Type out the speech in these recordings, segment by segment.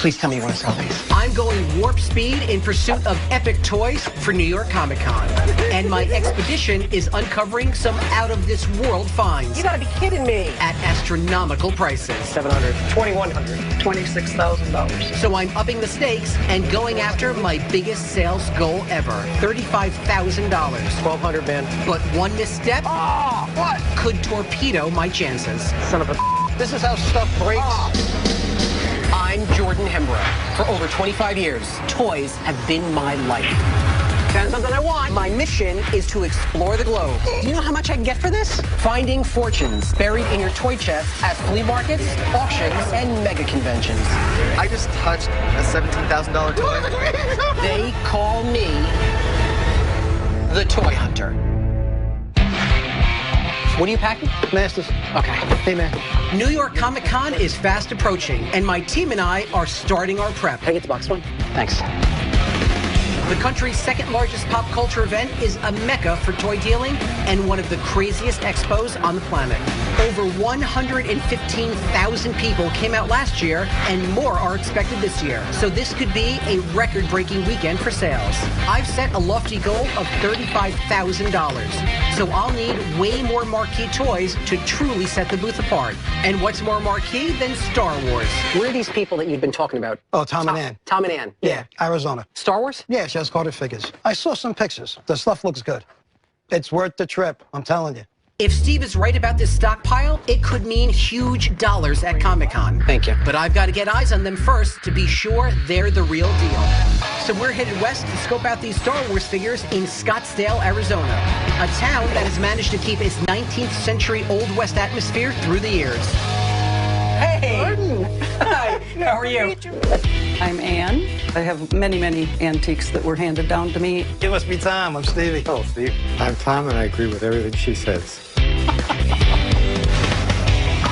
Please tell me you want to sell these. I'm going warp speed in pursuit of epic toys for New York Comic Con. And my expedition is uncovering some out-of-this-world finds. You gotta be kidding me. At astronomical prices. $700, $2,100, $26,000. So I'm upping the stakes and going after my biggest sales goal ever, $35,000. $1,200, man. But one misstep What? could torpedo my chances. Son of a... This is how stuff breaks. I'm Jordan Hembrough. For over 25 years, toys have been my life. That's something I want. My mission is to explore the globe. Do you know how much I can get for this? Finding fortunes buried in your toy chest at flea markets, auctions, and mega conventions. I just touched a $17,000 toy. They call me the Toy Hunter. What are you packing? Masters. Okay. Hey, man. New York Comic Con is fast approaching, and my team and I are starting our prep. Can I get the box one? Thanks. The country's second largest pop culture event is a mecca for toy dealing and one of the craziest expos on the planet. Over 115,000 people came out last year, and more are expected this year. So this could be a record-breaking weekend for sales. I've set a lofty goal of $35,000. So I'll need way more marquee toys to truly set the booth apart. And what's more marquee than Star Wars? Where are these people that you've been talking about? Oh, Tom and Ann. Tom and Ann. Yeah, Arizona. Star Wars? Yeah, she has carded figures. I saw some pictures. The stuff looks good. It's worth the trip, I'm telling you. If Steve is right about this stockpile, it could mean huge dollars at Comic-Con. Thank you. But I've got to get eyes on them first to be sure they're the real deal. So we're headed west to scope out these Star Wars figures in Scottsdale, Arizona, a town that has managed to keep its 19th century Old West atmosphere through the years. Hey! Jordan. Hi, how are you? I'm Ann. I have many, many antiques that were handed down to me. It must be Tom. I'm Stevie. Oh, Steve. I'm Tom, and I agree with everything she says.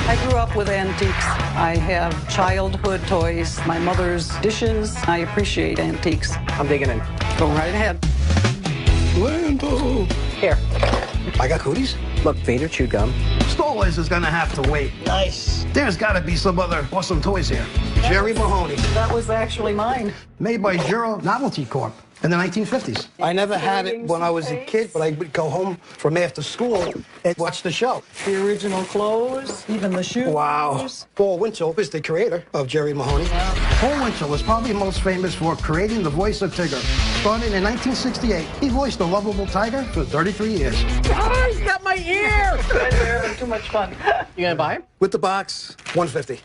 I grew up with antiques. I have childhood toys, my mother's dishes. I appreciate antiques. I'm digging in. Go right ahead. Lando. Here. I got cooties. Look, Vader chewed gum. Star Wars is gonna have to wait. Nice. There's gotta be some other awesome toys here. Jerry Mahoney. That was actually mine. Made by Giro Novelty Corp. In the 1950s. I never had it when I was a kid, but I would go home from after school and watch the show. The original clothes, even the shoes. Wow. Paul Winchell is the creator of Jerry Mahoney. Paul Winchell was probably most famous for creating the voice of Tigger. Started in 1968, he voiced the lovable tiger for 33 years. Oh, he's got my ear! They're having too much fun. You gonna buy him? With the box, $150.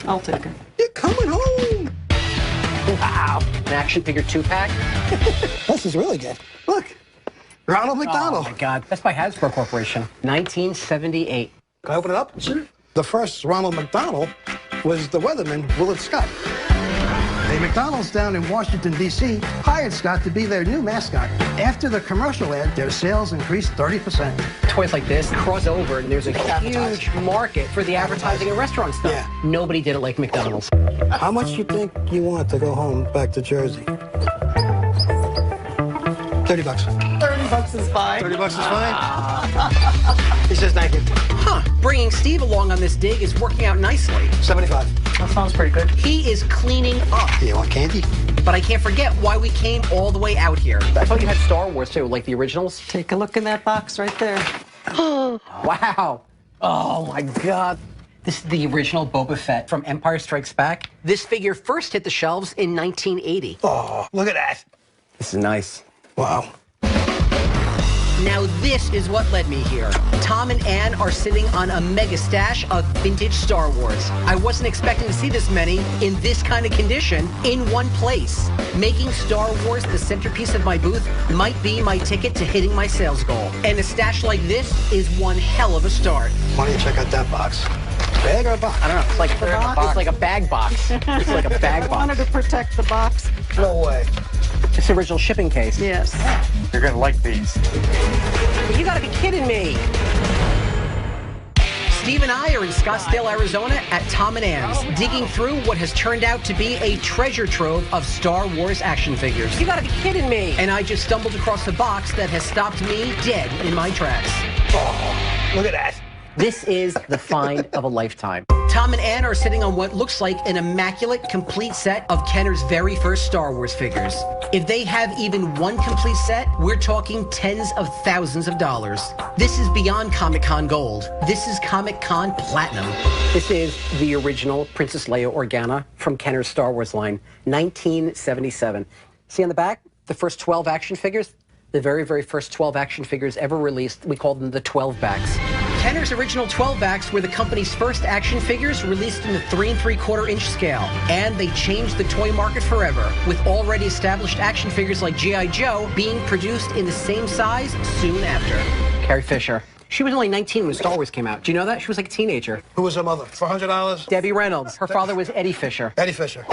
I'll take it. You're coming home. Wow. An action figure 2-pack? This is really good. Look, Ronald McDonald. Oh, my God. That's by Hasbro Corporation. 1978. Can I open it up? Sure. The first Ronald McDonald was the weatherman, Willard Scott. A McDonald's down in Washington, D.C. hired Scott to be their new mascot. After the commercial ad, their sales increased 30%. Toys like this cross over, and there's a huge market for the advertising and restaurant stuff. Yeah. Nobody did it like McDonald's. How much you think you want to go home back to Jersey? $30. $30 is fine. $30 is fine? He says thank you. Huh, bringing Steve along on this dig is working out nicely. $75. That sounds pretty good. He is cleaning up. You want candy? But I can't forget why we came all the way out here. I thought you had Star Wars, too, like the originals. Take a look in that box right there. Wow. Oh, my God. This is the original Boba Fett from Empire Strikes Back. This figure first hit the shelves in 1980. Oh, look at that. This is nice. Wow. Now this is what led me here. Tom and Ann are sitting on a mega stash of vintage Star Wars. I wasn't expecting to see this many in this kind of condition in one place. Making Star Wars the centerpiece of my booth might be my ticket to hitting my sales goal. And a stash like this is one hell of a start. Why don't you check out that box? Bag or a box? I don't know. It's like, it's like a bag box. It's like a bag I wanted box. to protect the box. No way. It's the original shipping case. Yes. You're going to like these. You gotta be kidding me. Steve and I are in Scottsdale, Arizona at Tom and Ann's, digging through what has turned out to be a treasure trove of Star Wars action figures. You gotta be kidding me. And I just stumbled across a box that has stopped me dead in my tracks. Oh, look at that. This is the find of a lifetime. Tom and Ann are sitting on what looks like an immaculate, complete set of Kenner's very first Star Wars figures. If they have even one complete set, we're talking tens of thousands of dollars. This is beyond Comic-Con Gold. This is Comic-Con Platinum. This is the original Princess Leia Organa from Kenner's Star Wars line, 1977. See on the back, the first 12 action figures? The very, very first 12 action figures ever released, we called them the 12-backs. Kenner's original 12-backs were the company's first action figures released in the 3 3/4 inch scale. And they changed the toy market forever, with already established action figures like G.I. Joe being produced in the same size soon after. Carrie Fisher. She was only 19 when Star Wars came out. Do you know that? She was like a teenager. Who was her mother? $400? Debbie Reynolds. Her father was Eddie Fisher. Eddie Fisher.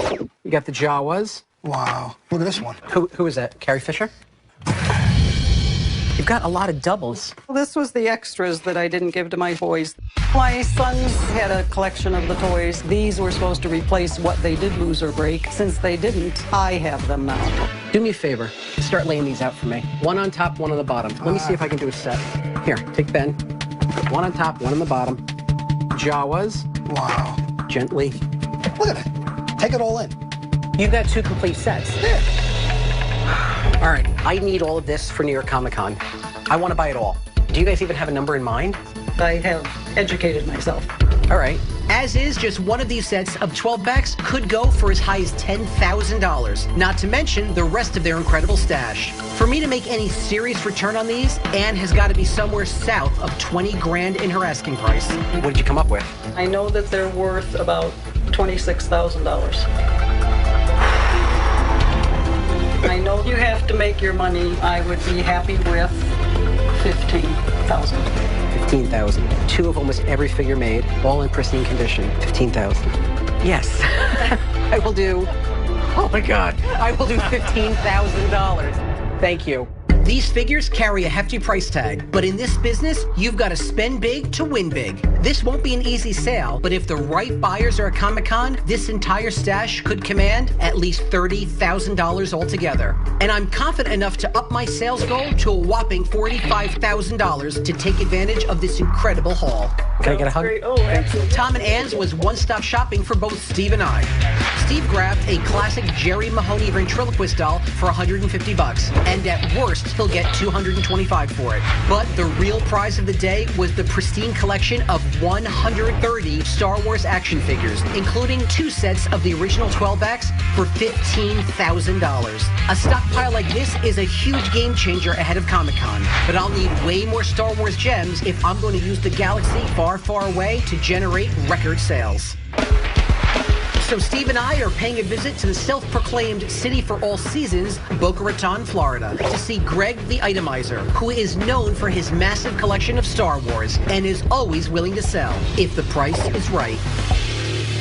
You got the Jawas. Wow. Look at this one. Who is that? Carrie Fisher? You've got a lot of doubles. This was the extras that I didn't give to my boys. My sons had a collection of the toys. These were supposed to replace what they did lose or break. Since they didn't, I have them now. Do me a favor. Start laying these out for me. One on top, one on the bottom. Let me see if I can do a set. Here, take Ben. One on top, one on the bottom. Jawas. Wow. Gently. Look at it. Take it all in. You've got 2 complete sets. Yeah. All right, I need all of this for New York Comic Con. I want to buy it all. Do you guys even have a number in mind? I have educated myself. All right. As is, just one of these sets of 12-backs could go for as high as $10,000, not to mention the rest of their incredible stash. For me to make any serious return on these, Ann has got to be somewhere south of 20 grand in her asking price. What did you come up with? I know that they're worth about $26,000. I know you have to make your money. I would be happy with $15,000. 15,000. 2 of almost every figure made, all in pristine condition. 15,000. Yes. I will do. Oh my God. I will do $15,000. Thank you. These figures carry a hefty price tag, but in this business, you've got to spend big to win big. This won't be an easy sale, but if the right buyers are at Comic-Con, this entire stash could command at least $30,000 altogether. And I'm confident enough to up my sales goal to a whopping $45,000 to take advantage of this incredible haul. Can I get a hug? Great. Oh, absolutely. Tom and Ann's was one-stop shopping for both Steve and I. Steve grabbed a classic Jerry Mahoney ventriloquist doll for $150, and at worst, he'll get $225 for it. But the real prize of the day was the pristine collection of 130 Star Wars action figures, including 2 sets of the original 12-backs for $15,000. A stockpile like this is a huge game changer ahead of Comic-Con, but I'll need way more Star Wars gems if I'm going to use the galaxy far, far away to generate record sales. So Steve and I are paying a visit to the self-proclaimed city for all seasons, Boca Raton, Florida, to see Greg the Itemizer, who is known for his massive collection of Star Wars and is always willing to sell, if the price is right.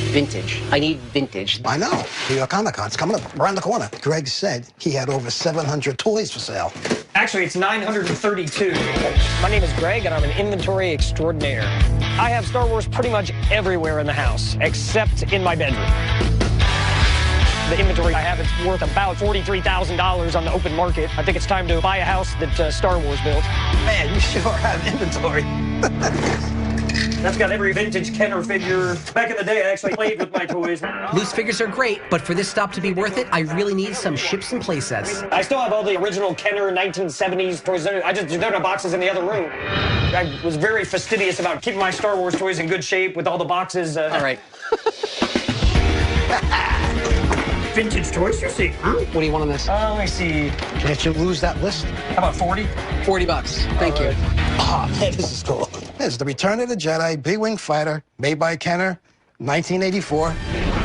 Vintage. I need vintage. I know. New York Comic Con's coming up around the corner. Greg said he had over 700 toys for sale. Actually, it's 932. My name is Greg, and I'm an inventory extraordinaire. I have Star Wars pretty much everywhere in the house, except in my bedroom. The inventory I have, it's worth about $43,000 on the open market. I think it's time to buy a house that Star Wars built. Man, you sure have inventory. That's got every vintage Kenner figure. Back in the day, I actually played with my toys. Loose figures are great, but for this stop to be worth it, I really need some ships and playsets. I still have all the original Kenner 1970s toys. They're in the boxes in the other room. I was very fastidious about keeping my Star Wars toys in good shape with all the boxes. All right. Vintage toys, you see. Huh? What do you want on this? Let me see. Can't you lose that list? How about 40? $40. Thank you. Oh, man, this is cool. This is the Return of the Jedi B-Wing fighter, made by Kenner, 1984.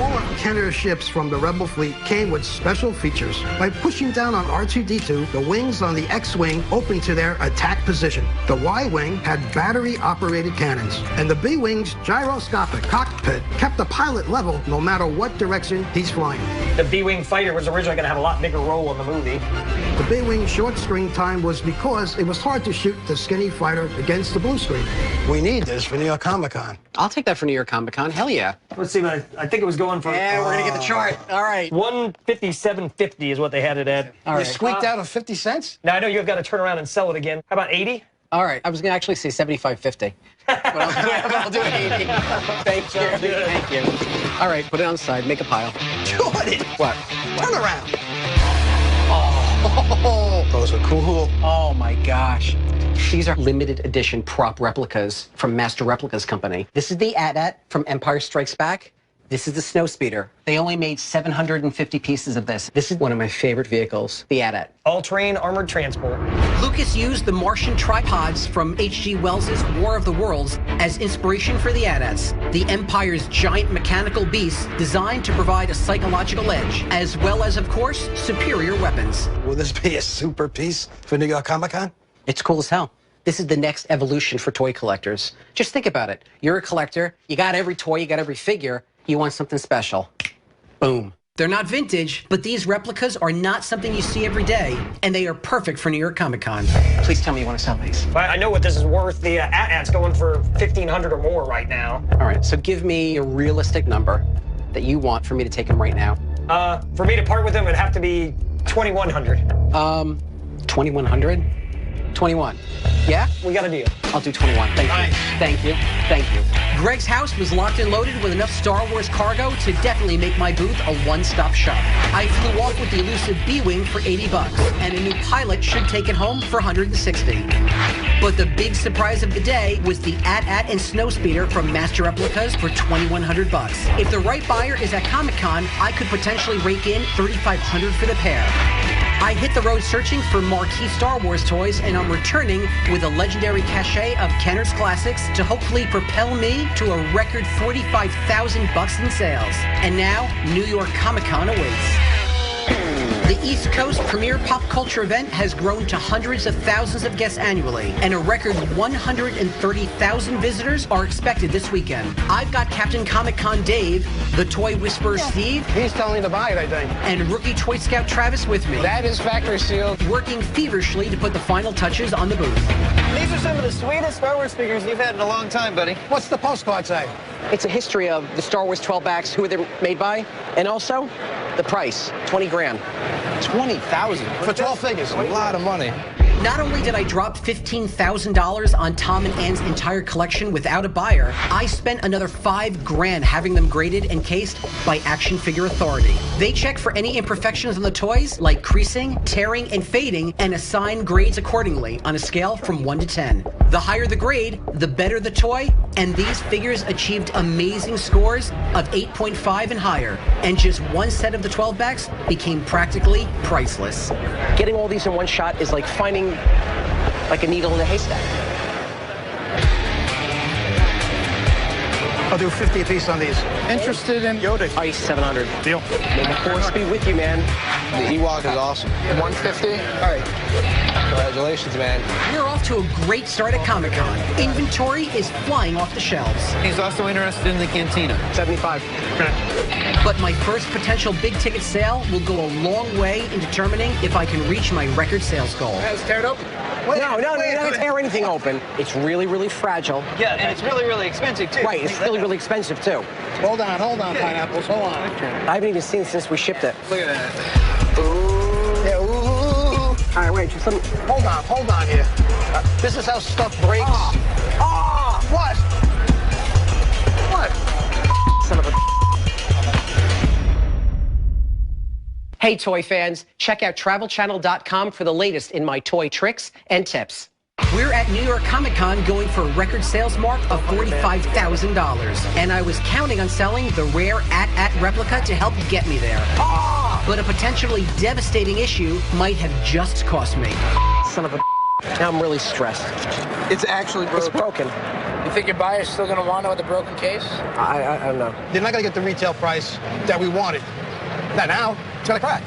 All of Kenner's ships from the Rebel fleet came with special features. By pushing down on R2-D2, the wings on the X-Wing opened to their attack position. The Y-Wing had battery-operated cannons, and the B-Wing's gyroscopic cockpit kept the pilot level no matter what direction he's flying. The B-Wing fighter was originally going to have a lot bigger role in the movie. The B-Wing short screen time was because it was hard to shoot the skinny fighter against the blue screen. We need this for New York Comic Con. I'll take that for New York Comic Con. Hell yeah. Let's see, I think it was going for... Yeah, we're going to get the chart. All right. $157.50 is what they had it at. All right. You squeaked out of 50 cents? Now, I know you've got to turn around and sell it again. How about 80? All right, I was going to actually say 75.50. But I'll do it 80. Thank you. Thank you. All right, put it on the side. Make a pile. Jordan! What? Turn around. Oh, Those are cool. oh my gosh. These are limited edition prop replicas from Master Replicas Company. This is the AT-AT from Empire Strikes Back. This is the Snowspeeder. They only made 750 pieces of this. This is one of my favorite vehicles, the AT-AT. All-terrain armored transport. Lucas used the Martian tripods from H.G. Wells' War of the Worlds as inspiration for the AT-ATs, the Empire's giant mechanical beasts designed to provide a psychological edge, as well as, of course, superior weapons. Will this be a super piece for New York Comic Con? It's cool as hell. This is the next evolution for toy collectors. Just think about it. You're a collector, you got every toy, you got every figure, you want something special. Boom. They're not vintage, but these replicas are not something you see every day, and they are perfect for New York Comic Con. Please tell me you want to sell these. I know what this is worth. The AT-AT's going for $1,500 or more right now. All right, so give me a realistic number that you want for me to take them right now. For me to part with them, it'd have to be $2,100. 2,100? 21. Yeah? We got a deal. I'll do 21. Thank you. Nice. Thank you. Thank you. Greg's house was locked and loaded with enough Star Wars cargo to definitely make my booth a one-stop shop. I flew off with the elusive B-Wing for $80, and a new pilot should take it home for $160. But the big surprise of the day was the AT-AT and Snowspeeder from Master Replicas for $2,100. If the right buyer is at Comic-Con, I could potentially rake in $3,500 for the pair. I hit the road searching for marquee Star Wars toys, and I'm returning with a legendary cachet of Kenner's Classics to hopefully propel me to a record $45,000 in sales. And now, New York Comic Con awaits. The East Coast premier pop culture event has grown to hundreds of thousands of guests annually, and a record 130,000 visitors are expected this weekend. I've got Captain Comic-Con Dave, the Toy Whisperer Steve, He's telling me to buy it, I think. and rookie Toy Scout Travis with me, That is factory sealed. working feverishly to put the final touches on the booth. These are some of the sweetest Star Wars figures you've had in a long time, buddy. What's the postcard say? It's a history of the Star Wars 12 backs, who they're made by, and also the price, 20 grand. 20,000 For 12 figures. A lot of money. Not only did I drop $15,000 on Tom and Ann's entire collection without a buyer, I spent another $5 grand having them graded and cased by Action Figure Authority. They check for any imperfections on the toys, like creasing, tearing, and fading, and assign grades accordingly on a scale from 1 to 10. The higher the grade, the better the toy, and these figures achieved amazing scores of 8.5 and higher, and just one set of the 12 backs became practically priceless. Getting all these in one shot is like finding like a needle in a haystack. I'll do 50 a piece on these. Interested in Yoda? Ice 700. Deal. May the force be with you, man. The Ewok is awesome. 150? All right. Congratulations, man. We're off to a great start at Comic-Con. Inventory is flying off the shelves. He's also interested in the cantina. 75. But my first potential big-ticket sale will go a long way in determining if I can reach my record sales goal. Let's tear it open. No, don't tear anything open. It's really, really fragile. Yeah, and it's really, really expensive, too. Right, it's really, really expensive, too. Hold on, pineapples, hold on. I haven't even seen it since we shipped it. Look at that. Ooh. Yeah, ooh. All right, wait, just let me... Hold on here. This is how stuff breaks. What? What? Son of a... Hey, toy fans, check out TravelChannel.com for the latest in my toy tricks and tips. We're at New York Comic Con going for a record sales mark of $45,000, and I was counting on selling the rare AT-AT replica to help get me there. But a potentially devastating issue might have just cost me. Son of a... Now I'm really stressed. It's actually broken. It's broken. You think your buyer's still going to want to know with the broken case? I don't know. You're not going to get the retail price that we wanted. Not now. It's going to crack.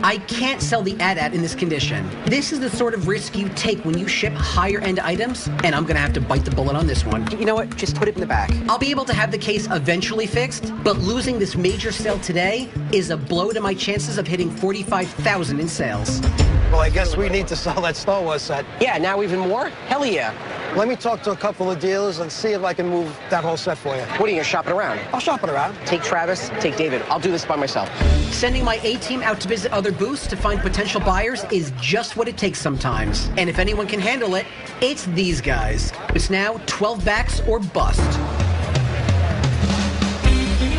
I can't sell the AT-AT in this condition. This is the sort of risk you take when you ship higher-end items, and I'm gonna have to bite the bullet on this one. You know what? Just put it in the back. I'll be able to have the case eventually fixed, but losing this major sale today is a blow to my chances of hitting $45,000 in sales. Well, I guess we need to sell that Star Wars set. Yeah, now even more? Hell yeah. Let me talk to a couple of dealers and see if I can move that whole set for you. What are you, shopping around? I'll shop it around. Take Travis, take David. I'll do this by myself. Sending my A-team out to visit other booths to find potential buyers is just what it takes sometimes. And if anyone can handle it, it's these guys. It's now 12 backs or bust.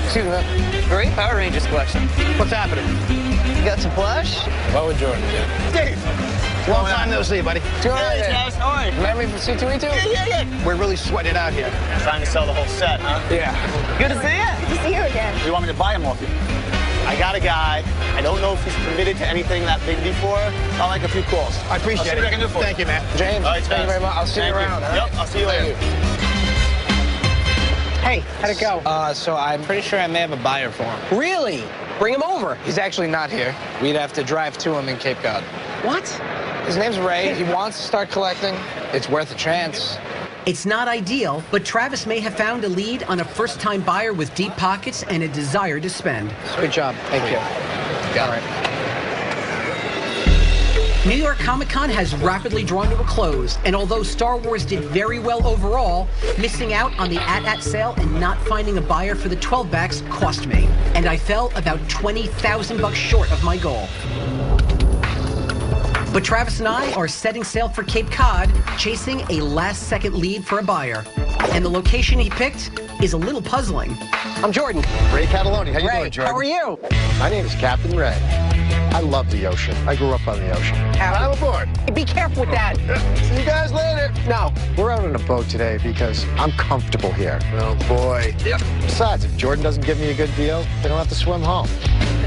Excuse me, man. Great Power Rangers collection. What's happening? You got some plush? What would Jordan do? Dave! Long time no see, buddy. Hey, Travis, how are you? Remember me from C2E2? Yeah. We're really sweating it out here. Trying to sell the whole set, huh? Yeah. Good to see you. Good to see you again. You want me to buy them off you? I got a guy. I don't know if he's committed to anything that big before. I'll make a few calls. I appreciate it. I'll see what I can do for you. Thank you, man. James, All right, thank you very much. I'll see you around. Yep, I'll see you later. Hey, how'd it go? So I'm pretty sure I may have a buyer for him. Really? Bring him over. He's actually not here. We'd have to drive to him in Cape Cod. What? His name's Ray. He wants to start collecting. It's worth a chance. It's not ideal, but Travis may have found a lead on a first-time buyer with deep pockets and a desire to spend. Good job. Thank you. Got it. New York Comic-Con has rapidly drawn to a close, and although Star Wars did very well overall, missing out on the AT-AT sale and not finding a buyer for the 12 backs cost me, and I fell about $20,000 short of my goal. But Travis and I are setting sail for Cape Cod, chasing a last-second lead for a buyer. And the location he picked is a little puzzling. I'm Jordan. Ray Cataloni. How you Ray, doing, Jordan? how are you? My name is Captain Ray. I love the ocean. I grew up on the ocean. I'm aboard. Be careful with that. See you guys later. No. We're out on a boat today because I'm comfortable here. Oh, boy. Yep. Besides, if Jordan doesn't give me a good deal, they don't have to swim home.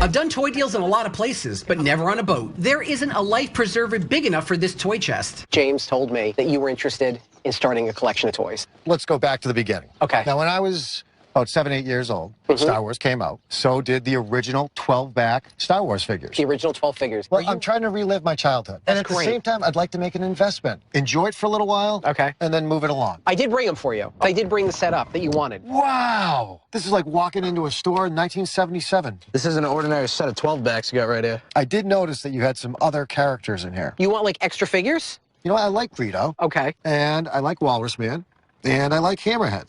I've done toy deals in a lot of places, but never on a boat. There isn't a life preserver big enough for this toy chest. James told me that you were interested in starting a collection of toys. Let's go back to the beginning. Okay. Now, when I was about 7, 8 years old, Star Wars came out. So did the original 12-back Star Wars figures. The original 12 figures. Well, I'm trying to relive my childhood. And at the same time, I'd like to make an investment. Enjoy it for a little while. Okay. And then move it along. I did bring them for you. I did bring the setup that you wanted. Wow. This is like walking into a store in 1977. This is an ordinary set of 12 backs you got right here. I did notice that you had some other characters in here. You want, like, extra figures? You know, I like Greedo. Okay. And I like Walrus Man. And I like Hammerhead.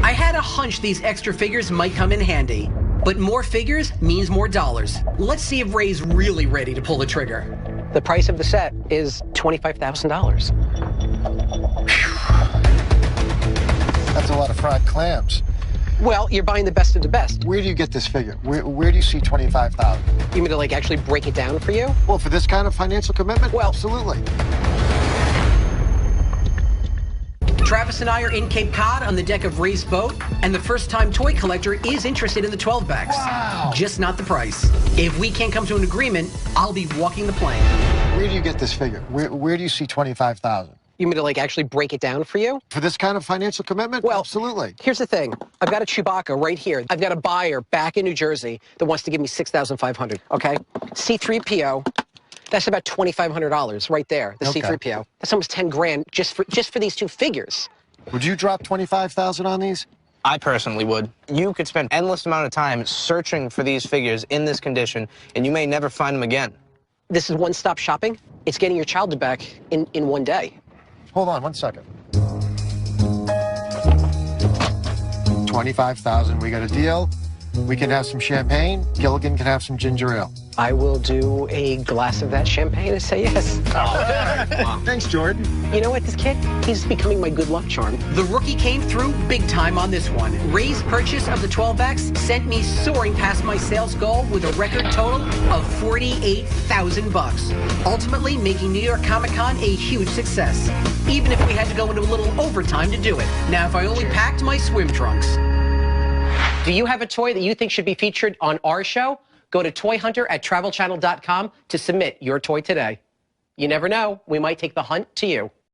I had a hunch these extra figures might come in handy. But more figures means more dollars. Let's see if Ray's really ready to pull the trigger. The price of the set is $25,000. That's a lot of fried clams. Well, you're buying the best of the best. Where do you get this figure? Where do you see 25,000? You mean to, like, actually break it down for you? Well, for this kind of financial commitment? Well, absolutely. Travis and I are in Cape Cod on the deck of Ray's boat, and the first-time toy collector is interested in the 12 backs. Wow. Just not the price. If we can't come to an agreement, I'll be walking the plank. Where do you get this figure? Where do you see 25,000? You mean to, like, actually break it down for you? For this kind of financial commitment? Well, absolutely. Here's the thing. I've got a Chewbacca right here. I've got a buyer back in New Jersey that wants to give me $6,500, okay? C-3PO. That's about $2,500 right there, the C-3PO. That's almost 10 grand just for these two figures. Would you drop 25,000 on these? I personally would. You could spend endless amount of time searching for these figures in this condition, and you may never find them again. This is one-stop shopping. It's getting your child back in one day. Hold on 1 second. 25,000, we got a deal. We can have some champagne. Gilligan can have some ginger ale. I will do a glass of that champagne and say yes. Oh, thanks, Jordan. You know what, this kid, he's becoming my good luck charm. The rookie came through big time on this one. Ray's purchase of the 12 backs sent me soaring past my sales goal with a record total of $48,000, ultimately making New York Comic-Con a huge success, even if we had to go into a little overtime to do it. Now, if I only packed my swim trunks. Do you have a toy that you think should be featured on our show? Go to toyhunter@travelchannel.com to submit your toy today. You never know, we might take the hunt to you.